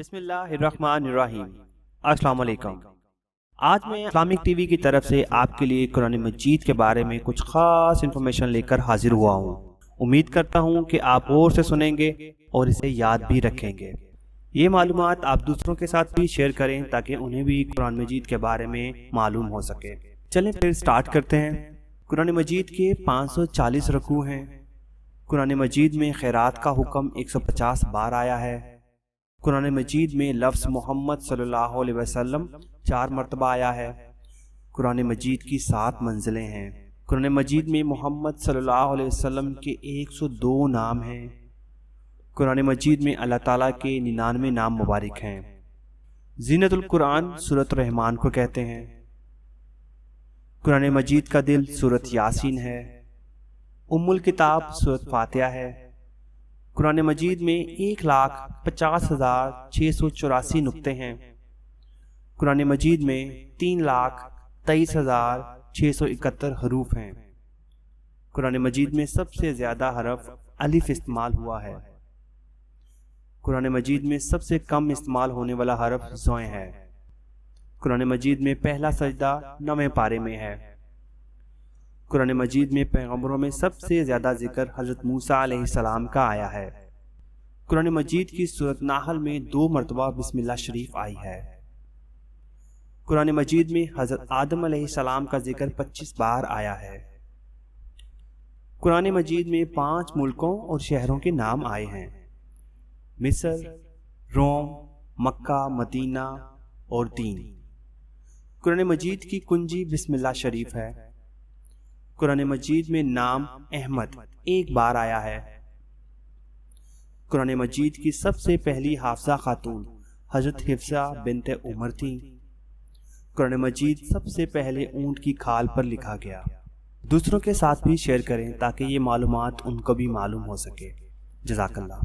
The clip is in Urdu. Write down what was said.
بسم اللہ الرحمن الرحیم۔ السلام علیکم۔ آج میں اسلامک ٹی وی کی طرف سے آپ کے لیے قرآن مجید کے بارے میں کچھ خاص انفارمیشن لے کر حاضر ہوا ہوں۔ امید کرتا ہوں کہ آپ اور سے سنیں گے اور اسے یاد بھی رکھیں گے۔ یہ معلومات آپ دوسروں کے ساتھ بھی شیئر کریں تاکہ انہیں بھی قرآن مجید کے بارے میں معلوم ہو سکے۔ چلیں پھر سٹارٹ کرتے ہیں۔ قرآن مجید کے 540 رکوع ہیں۔ قرآن مجید میں خیرات کا حکم 150 بار آیا ہے۔ قرآن مجید میں لفظ محمد صلی اللہ علیہ وسلم 4 مرتبہ آیا ہے۔ قرآن مجید کی 7 منزلیں ہیں۔ قرآن مجید میں محمد صلی اللہ علیہ وسلم کے 102 نام ہیں۔ قرآن مجید میں اللہ تعالیٰ کے 99 نام مبارک ہیں۔ زینت القرآن سورۃ الرحمن کو کہتے ہیں۔ قرآن مجید کا دل سورۃ یاسین ہے۔ ام الکتاب سورۃ فاتحہ ہے۔ قرآن مجید میں 1,50,684 نقطے ہیں۔ قرآن مجید میں 3,23,671 حروف ہیں۔ قرآن مجید میں سب سے زیادہ حرف الف استعمال ہوا ہے۔ قرآن مجید میں سب سے کم استعمال ہونے والا حرف زویں ہے۔ قرآن مجید میں پہلا سجدہ 9ویں پارے میں ہے۔ قرآن مجید میں پیغمبروں میں سب سے زیادہ ذکر حضرت موسیٰ علیہ السلام کا آیا ہے۔ قرآن مجید کی سورۃ نحل میں 2 مرتبہ بسم اللہ شریف آئی ہے۔ قرآن مجید میں حضرت آدم علیہ السلام کا ذکر 25 بار آیا ہے۔ قرآن مجید میں 5 ملکوں اور شہروں کے نام آئے ہیں: مصر، روم، مکہ، مدینہ اور دین۔ قرآن مجید کی کنجی بسم اللہ شریف ہے۔ قرآن مجید میں نام احمد 1 بار آیا ہے۔ قرآن مجید کی سب سے پہلی حافظہ خاتون حضرت حفصہ بنت عمر تھیں۔ قرآن مجید سب سے پہلے اونٹ کی کھال پر لکھا گیا۔ دوسروں کے ساتھ بھی شیئر کریں تاکہ یہ معلومات ان کو بھی معلوم ہو سکے۔ جزاک اللہ۔